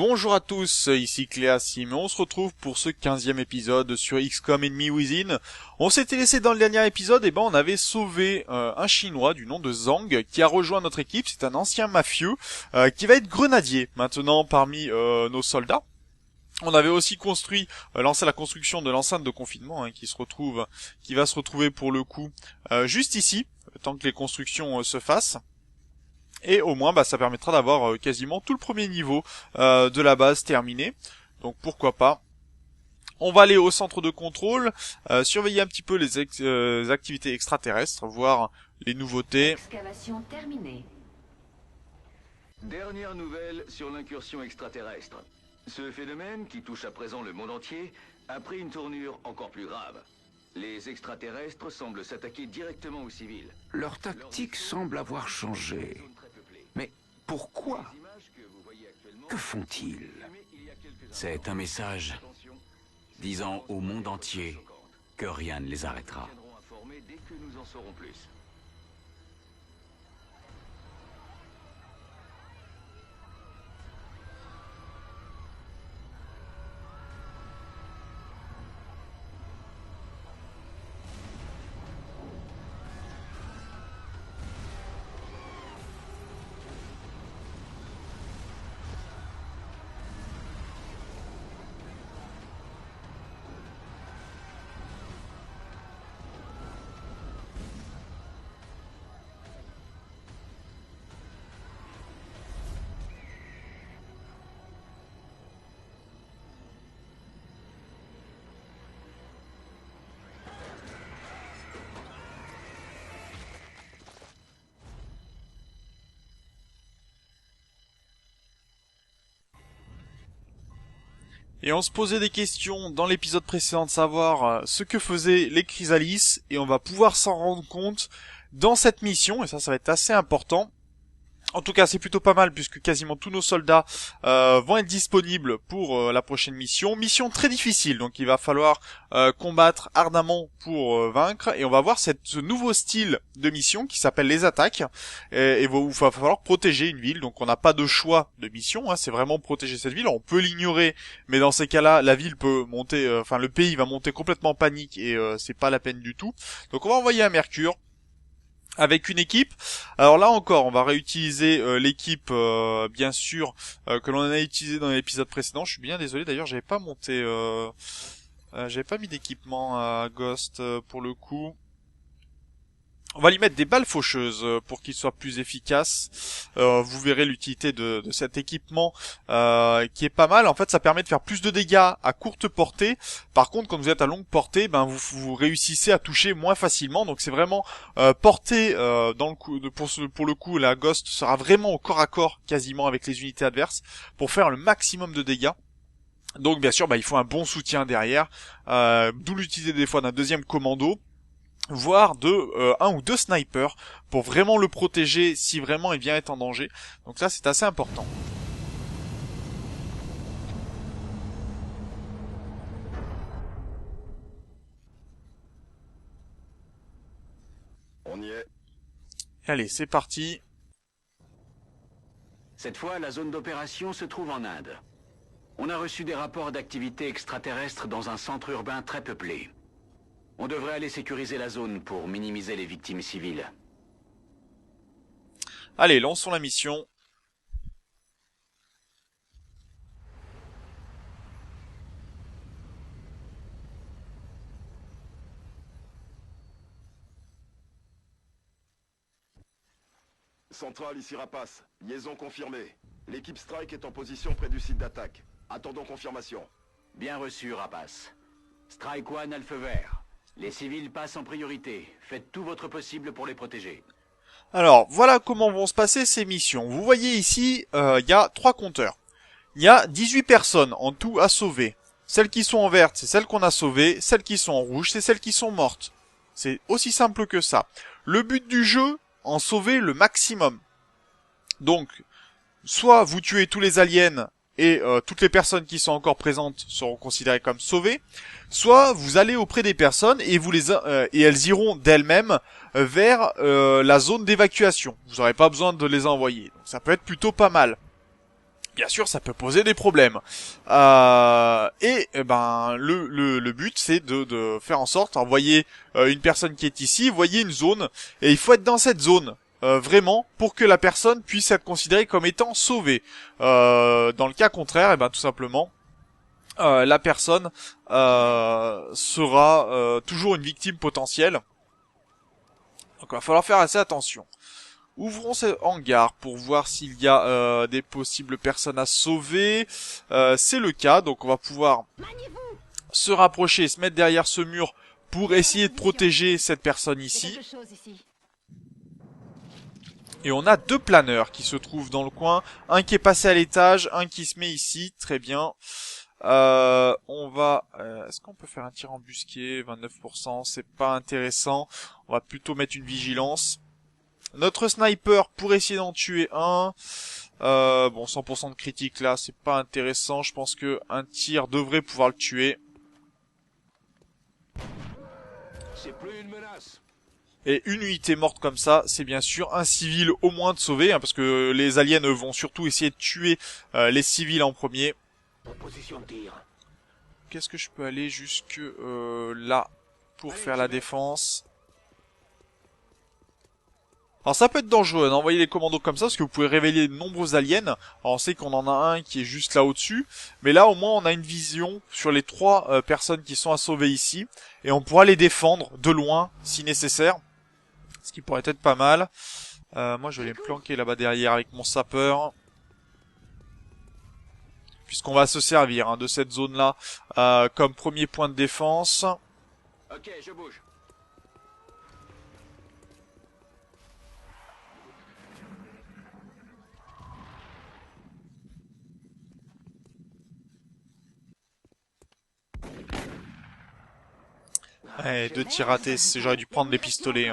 Bonjour à tous, ici Cléasim, on se retrouve pour ce 15e épisode sur XCOM Enemy Within. On s'était laissé dans le dernier épisode, et on avait sauvé un chinois du nom de Zhang qui a rejoint notre équipe. C'est un ancien mafieux qui va être grenadier maintenant parmi nos soldats. On avait aussi lancé la construction de l'enceinte de confinement qui va se retrouver pour le coup juste ici, tant que les constructions se fassent. Et au moins, ça permettra d'avoir quasiment tout le premier niveau de la base terminé. Donc pourquoi pas. On va aller au centre de contrôle, surveiller un petit peu les activités extraterrestres, voir les nouveautés. Excavation terminée. Dernière nouvelle sur l'incursion extraterrestre. Ce phénomène, qui touche à présent le monde entier, a pris une tournure encore plus grave. Les extraterrestres semblent s'attaquer directement aux civils. Leur tactique semble avoir changé. Mais pourquoi? Que font-ils? C'est un message disant au monde entier que rien ne les arrêtera. Nous tiendrons informés dès que nous en saurons plus. Et on se posait des questions dans l'épisode précédent de savoir ce que faisaient les Chrysalis, et on va pouvoir s'en rendre compte dans cette mission, et ça va être assez important. En tout cas, c'est plutôt pas mal puisque quasiment tous nos soldats vont être disponibles pour la prochaine mission. Mission très difficile, donc il va falloir combattre ardemment pour vaincre. Et on va voir ce nouveau style de mission qui s'appelle les attaques. Et il va falloir protéger une ville, donc on n'a pas de choix de mission, c'est vraiment protéger cette ville. On peut l'ignorer, mais dans ces cas-là, la ville peut monter, le pays va monter complètement en panique et c'est pas la peine du tout. Donc on va envoyer un Mercure avec une équipe. Alors là encore, on va réutiliser l'équipe bien sûr que l'on a utilisé dans l'épisode précédent. Je suis bien désolé, d'ailleurs j'avais pas mis d'équipement à Ghost pour le coup. On va lui mettre des balles faucheuses pour qu'il soit plus efficace. Vous verrez l'utilité de cet équipement qui est pas mal. En fait, ça permet de faire plus de dégâts à courte portée. Par contre, quand vous êtes à longue portée, vous réussissez à toucher moins facilement. Donc c'est vraiment portée dans le coup. Pour le coup, la Ghost sera vraiment au corps à corps quasiment avec les unités adverses pour faire le maximum de dégâts. Donc bien sûr, il faut un bon soutien derrière. D'où l'utilité des fois d'un deuxième commando, voire de un ou deux snipers pour vraiment le protéger si vraiment il vient être en danger. Donc ça, c'est assez important. On y est. Allez, c'est parti. Cette fois, la zone d'opération se trouve en Inde. On a reçu des rapports d'activité extraterrestre dans un centre urbain très peuplé. On devrait aller sécuriser la zone pour minimiser les victimes civiles. Allez, lançons la mission. Centrale, ici Rapace. Liaison confirmée. L'équipe Strike est en position près du site d'attaque. Attendons confirmation. Bien reçu, Rapace. Strike One a le feu vert. Les civils passent en priorité. Faites tout votre possible pour les protéger. Alors, voilà comment vont se passer ces missions. Vous voyez ici, il y a 3 compteurs. Il y a 18 personnes en tout à sauver. Celles qui sont en verte, c'est celles qu'on a sauvées. Celles qui sont en rouge, c'est celles qui sont mortes. C'est aussi simple que ça. Le but du jeu, en sauver le maximum. Donc, soit vous tuez tous les aliens et toutes les personnes qui sont encore présentes seront considérées comme sauvées, soit vous allez auprès des personnes et et elles iront d'elles-mêmes vers la zone d'évacuation. Vous n'aurez pas besoin de les envoyer. Donc ça peut être plutôt pas mal. bien sûr, ça peut poser des problèmes. Le but, c'est de faire en sorte, alors, voyez une personne qui est ici, voyez une zone, et il faut être dans cette zone, vraiment, pour que la personne puisse être considérée comme étant sauvée. Dans le cas contraire, tout simplement, la personne sera toujours une victime potentielle. Donc il va falloir faire assez attention. Ouvrons ce hangar pour voir s'il y a des possibles personnes à sauver. C'est le cas, donc on va pouvoir se rapprocher et se mettre derrière ce mur pour essayer de protéger cette personne ici. Et on a 2 planeurs qui se trouvent dans le coin. Un qui est passé à l'étage, un qui se met ici. Très bien. On va... Est-ce qu'on peut faire un tir embusqué? 29%, c'est pas intéressant. On va plutôt mettre une vigilance. Notre sniper pour essayer d'en tuer un. Bon, 100% de critique là, c'est pas intéressant. Je pense que un tir devrait pouvoir le tuer. C'est plus une menace. Et une unité morte comme ça, c'est bien sûr un civil au moins de sauver, parce que les aliens vont surtout essayer de tuer les civils en premier. En position de tir. Qu'est-ce que je peux aller jusque là pour faire la défense? Alors ça peut être dangereux d'envoyer les commandos comme ça, parce que vous pouvez révéler de nombreux aliens. Alors on sait qu'on en a un qui est juste là au-dessus, mais là au moins on a une vision sur les 3 personnes qui sont à sauver ici, et on pourra les défendre de loin si nécessaire, ce qui pourrait être pas mal. Moi je vais aller me planquer là-bas derrière avec mon sapeur, puisqu'on va se servir de cette zone-là comme premier point de défense. Ok, je bouge. Ouais, 2 tirs ratés, j'aurais dû prendre les pistolets.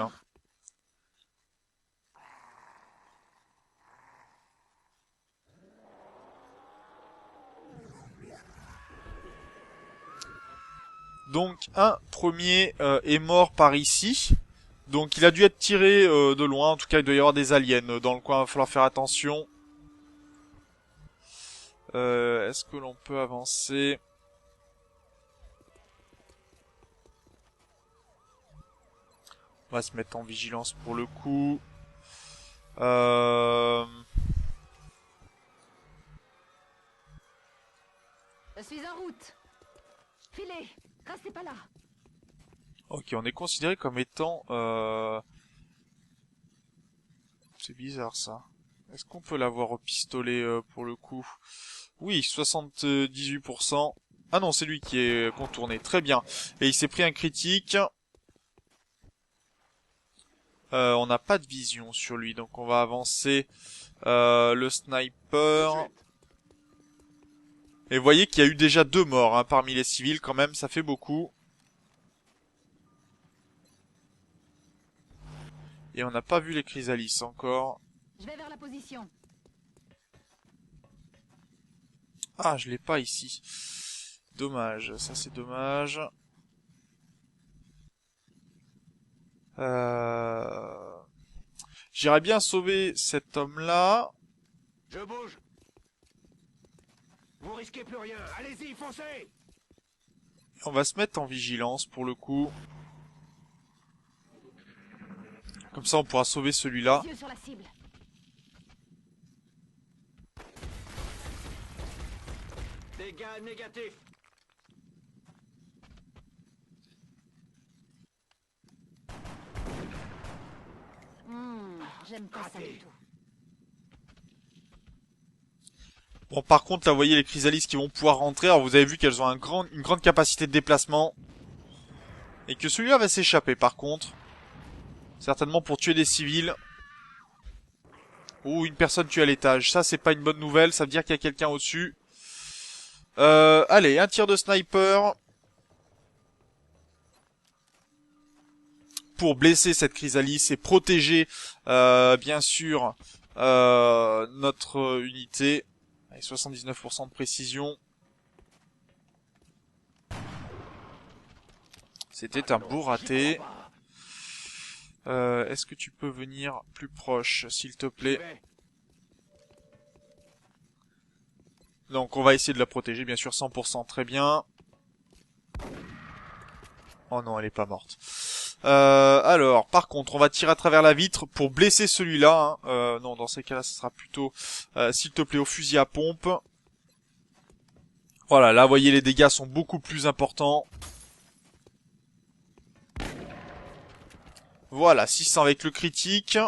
Donc un premier est mort par ici. Donc il a dû être tiré de loin. En tout cas il doit y avoir des aliens dans le coin. Il va falloir faire attention. Est-ce que l'on peut avancer? On va se mettre en vigilance pour le coup. Je suis en route. Filez, restez pas là. Ok, on est considéré comme étant... C'est bizarre ça. Est-ce qu'on peut l'avoir au pistolet pour le coup? Oui, 78%. Ah non, c'est lui qui est contourné. Très bien. Et il s'est pris un critique. On n'a pas de vision sur lui, donc on va avancer le sniper. Et vous voyez qu'il y a eu déjà 2 morts parmi les civils quand même, ça fait beaucoup. Et on n'a pas vu les chrysalises encore. Je vais vers la position. Ah, je l'ai pas ici. Dommage, ça c'est dommage. J'irais bien sauver cet homme-là. Je bouge. Vous risquez plus rien. Allez-y, foncez. On va se mettre en vigilance pour le coup. Comme ça on pourra sauver celui-là. Yeux sur la cible. Dégâts négatifs. J'aime pas ça du tout. Bon, par contre, là, vous voyez les chrysalises qui vont pouvoir rentrer. Alors, vous avez vu qu'elles ont une grande capacité de déplacement. Et que celui-là va s'échapper, par contre. Certainement pour tuer des civils. Ou une personne tuée à l'étage. Ça, c'est pas une bonne nouvelle. Ça veut dire qu'il y a quelqu'un au-dessus. Allez, un tir de sniper. Pour blesser cette chrysalise et protéger, bien sûr, notre unité. Allez, 79% de précision. C'était un beau raté. Est-ce que tu peux venir plus proche, s'il te plaît? Donc on va essayer de la protéger, bien sûr, 100%, très bien. Oh non, elle est pas morte. Alors, par contre, on va tirer à travers la vitre pour blesser celui-là. Hein. Non, dans ces cas-là, ce sera plutôt, s'il te plaît, au fusil à pompe. Voilà, là, vous voyez, les dégâts sont beaucoup plus importants. Voilà, 600 avec le critique.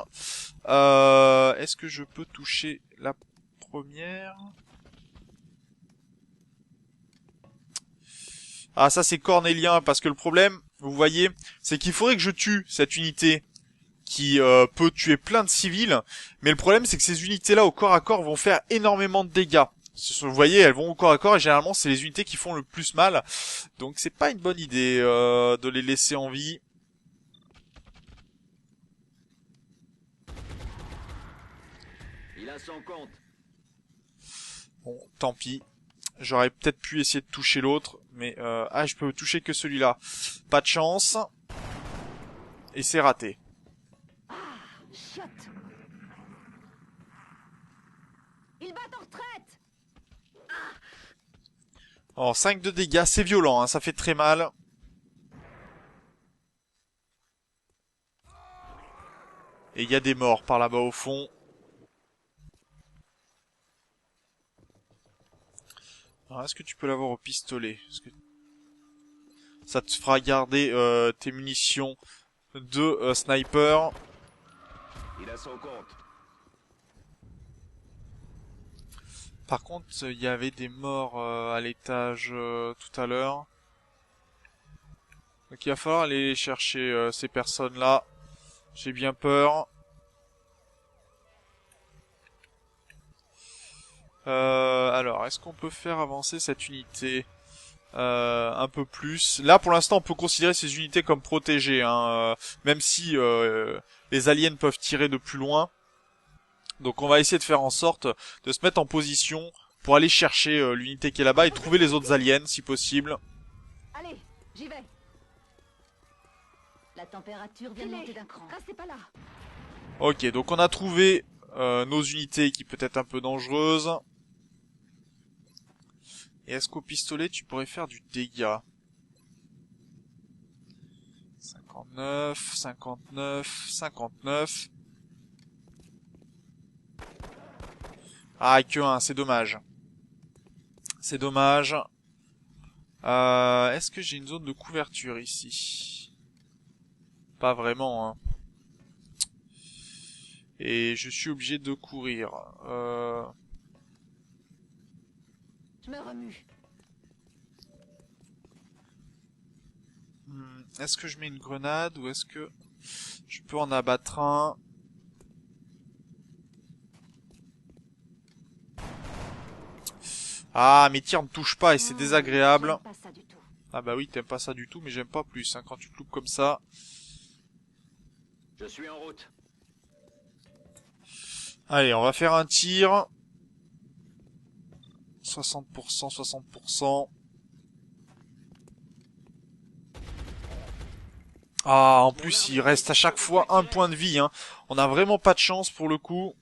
Est-ce que je peux toucher la première? Ah, ça c'est cornélien, parce que le problème, vous voyez, c'est qu'il faudrait que je tue cette unité qui peut tuer plein de civils, mais le problème c'est que ces unités-là au corps à corps vont faire énormément de dégâts. Vous voyez, elles vont au corps à corps et généralement c'est les unités qui font le plus mal, donc c'est pas une bonne idée de les laisser en vie. Il a son compte. Bon, tant pis. J'aurais peut-être pu essayer de toucher l'autre, mais ah, je peux toucher que celui-là. Pas de chance. Et c'est raté. Chiotte. Ils battent en retraite. Oh, 5 de dégâts, c'est violent, hein, ça fait très mal. Et il y a des morts par là-bas au fond. Alors, est-ce que tu peux l'avoir au pistolet? Que... ça te fera garder tes munitions de sniper. Il a son compte. Par contre, il y avait des morts à l'étage tout à l'heure. Donc il va falloir aller chercher ces personnes-là. J'ai bien peur. Alors, est-ce qu'on peut faire avancer cette unité un peu plus? Là, pour l'instant, on peut considérer ces unités comme protégées, hein, même si les aliens peuvent tirer de plus loin. Donc, on va essayer de faire en sorte de se mettre en position pour aller chercher l'unité qui est là-bas et trouver les autres aliens, si possible. Allez, j'y vais. La température vient de monter d'un cran. Restez pas là. Ok, donc on a trouvé nos unités qui peut être un peu dangereuses. Et est-ce qu'au pistolet, tu pourrais faire du dégât? 59, 59, 59. Ah, que 1, c'est dommage. C'est dommage. Est-ce que j'ai une zone de couverture ici? Pas vraiment, hein. Et je suis obligé de courir. Je me remue. Est-ce que je mets une grenade ou est-ce que je peux en abattre un? Ah, mes tirs ne touchent pas et c'est désagréable. J'aime pas ça du tout. Ah bah oui, t'aimes pas ça du tout, mais j'aime pas plus, hein, quand tu te loupes comme ça. Je suis en route. Allez, on va faire un tir. 60%, 60%. Ah, en plus, il reste à chaque fois un point de vie, hein. On a vraiment pas de chance pour le coup.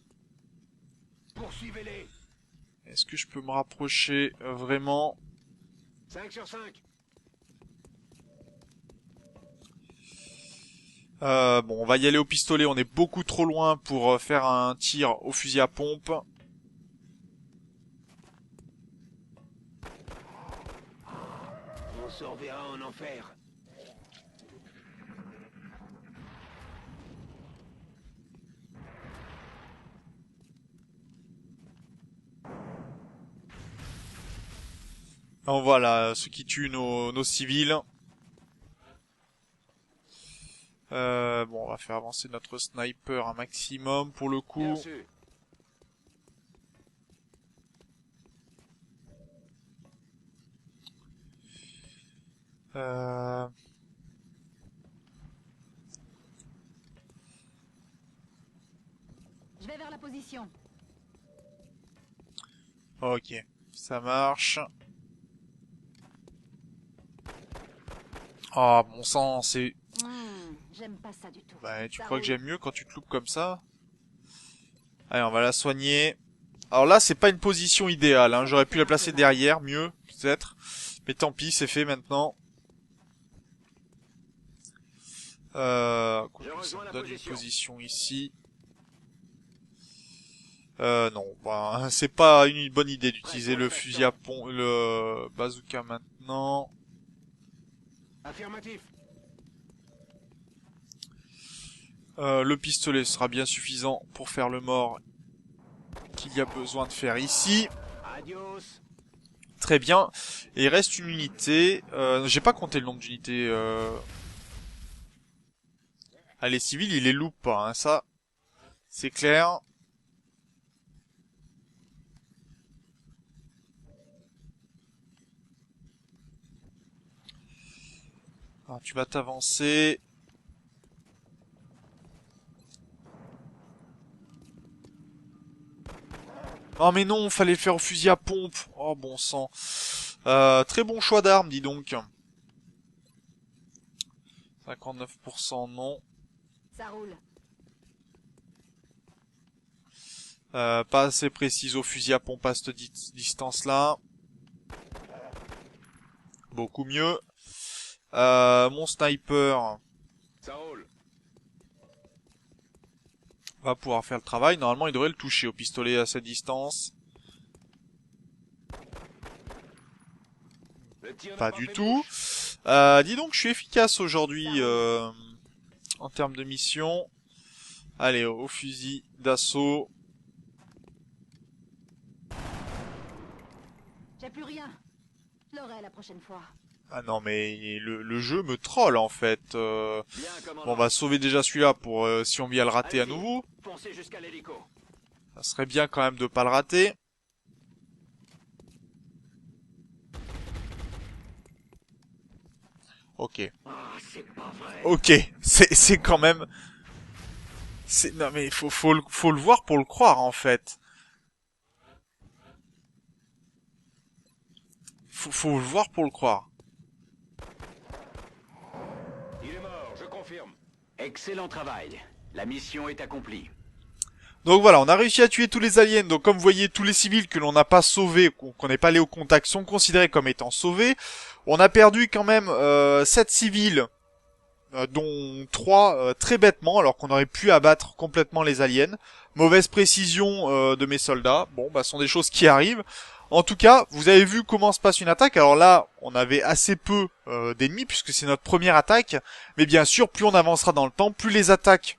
Poursuivez-les. Est-ce que je peux me rapprocher vraiment? 5 sur 5. Bon, on va y aller au pistolet, on est beaucoup trop loin pour faire un tir au fusil à pompe. On se reverra en enfer. Donc voilà, ce qui tue nos civils. Bon, on va faire avancer notre sniper un maximum pour le coup. Bien sûr. Je vais vers la position. Ok, ça marche. Ah, bon sang, c'est... J'aime pas ça du tout. Bah, tu Ça crois que roule. j'aime mieux quand tu te loupes comme ça? Allez, on va la soigner. Alors là, c'est pas une position idéale, hein. J'aurais pu la placer derrière, mieux, peut-être. Mais tant pis, c'est fait maintenant. Ça me donne une position ici. Non, bah, c'est pas une bonne idée d'utiliser le fusil à pompe, le bazooka maintenant. Affirmatif. Le pistolet sera bien suffisant pour faire le mort qu'il y a besoin de faire ici. Adios. Très bien. Et il reste une unité. J'ai pas compté le nombre d'unités. Ah, les civils, il les loupe pas, hein, ça. C'est clair. Alors, tu vas t'avancer. Oh mais non, fallait le faire au fusil à pompe. Oh bon sang. Très bon choix d'armes, dis donc. 59% non. Ça roule. Pas assez précise au fusil à pompe à cette distance-là. Beaucoup mieux. Mon sniper Ça roule. va pouvoir faire le travail. Normalement, il devrait le toucher au pistolet à cette distance. Le tir n'a Pas du fait tout. mouche. Dis donc, je suis efficace aujourd'hui en termes de mission. Allez, au fusil d'assaut. J'ai plus rien. Je l'aurai la prochaine fois. Ah non, mais le jeu me troll en fait. Bien, Bon, commandant. on va sauver déjà celui-là pour si on vient le rater à Allez-y. nouveau. Foncez jusqu'à l'hélico. Ça serait bien quand même de pas le rater. Ok. Ah, c'est pas vrai. Ok, c'est quand même... Non mais faut le voir pour le croire en fait. Faut le voir pour le croire. Il est mort, je confirme. Excellent travail. La mission est accomplie. Donc voilà, on a réussi à tuer tous les aliens. Donc comme vous voyez, tous les civils que l'on n'a pas sauvés, qu'on n'est pas allé au contact, sont considérés comme étant sauvés. On a perdu quand même 7 civils, dont 3 très bêtement, alors qu'on aurait pu abattre complètement les aliens. Mauvaise précision de mes soldats. Bon, bah, ce sont des choses qui arrivent. En tout cas, vous avez vu comment se passe une attaque. Alors là, on avait assez peu d'ennemis, puisque c'est notre première attaque. Mais bien sûr, plus on avancera dans le temps, plus les attaques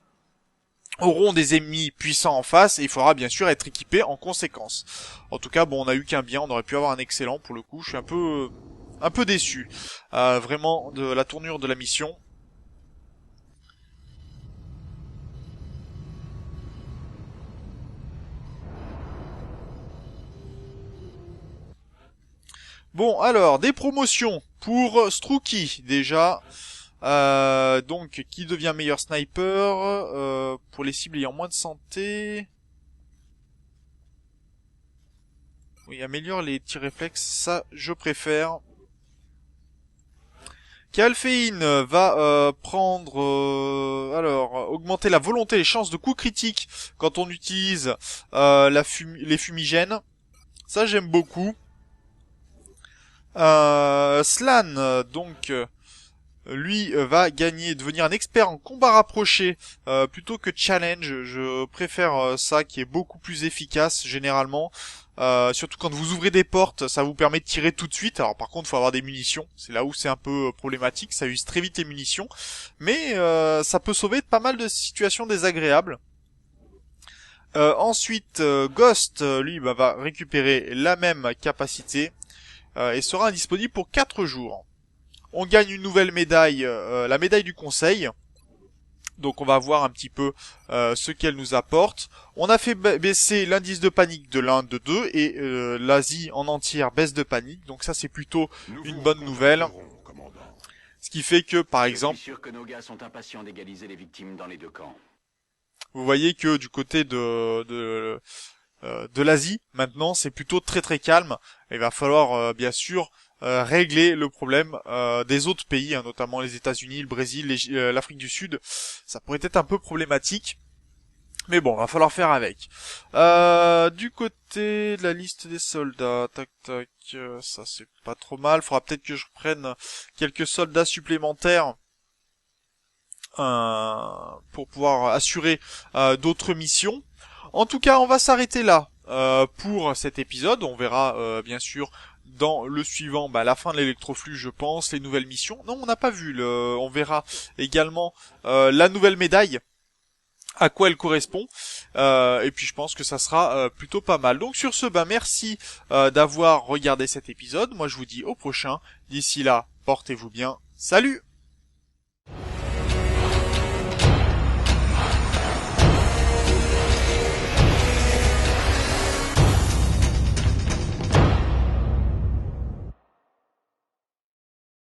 auront des ennemis puissants en face, et il faudra bien sûr être équipé en conséquence. En tout cas, bon, on a eu qu'un bien, on aurait pu avoir un excellent pour le coup. Je suis un peu déçu, vraiment, de la tournure de la mission. Bon, alors, des promotions pour Strooky, déjà. Donc, qui devient meilleur sniper pour les cibles ayant moins de santé. Oui, améliore les tirs réflexes, ça, je préfère. Calfein va prendre... augmenter la volonté et les chances de coups critiques quand on utilise les fumigènes. Ça, j'aime beaucoup. Slan, donc, lui va devenir un expert en combat rapproché plutôt que challenge. Je préfère ça qui est beaucoup plus efficace généralement. Surtout quand vous ouvrez des portes, ça vous permet de tirer tout de suite. Alors par contre, il faut avoir des munitions. C'est là où c'est un peu problématique. Ça use très vite les munitions, mais ça peut sauver pas mal de situations désagréables. Ensuite, Ghost, lui, va récupérer la même capacité. Et sera indisponible pour 4 jours. On gagne une nouvelle médaille, la médaille du conseil. Donc on va voir un petit peu ce qu'elle nous apporte. On a fait baisser l'indice de panique de l'1 de 2 et l'Asie en entière baisse de panique. Donc ça c'est plutôt une bonne nouvelle. Ce qui fait que par exemple, Je suis sûr que nos gars sont impatients d'égaliser les victimes dans les deux camps. vous voyez que du côté de l'Asie, maintenant, c'est plutôt très très calme. Il va falloir bien sûr régler le problème des autres pays, hein, notamment les États-Unis, le Brésil, l'Afrique du Sud. Ça pourrait être un peu problématique. Mais bon, va falloir faire avec. Du côté de la liste des soldats, tac tac, ça c'est pas trop mal. Faudra peut-être que je prenne quelques soldats supplémentaires pour pouvoir assurer d'autres missions. En tout cas, on va s'arrêter là pour cet épisode. On verra bien sûr dans le suivant la fin de l'électroflux, je pense, les nouvelles missions. Non, on n'a pas vu. On verra également la nouvelle médaille, à quoi elle correspond, et puis je pense que ça sera plutôt pas mal. Donc sur ce, merci d'avoir regardé cet épisode. Moi je vous dis au prochain. D'ici là, portez-vous bien. Salut!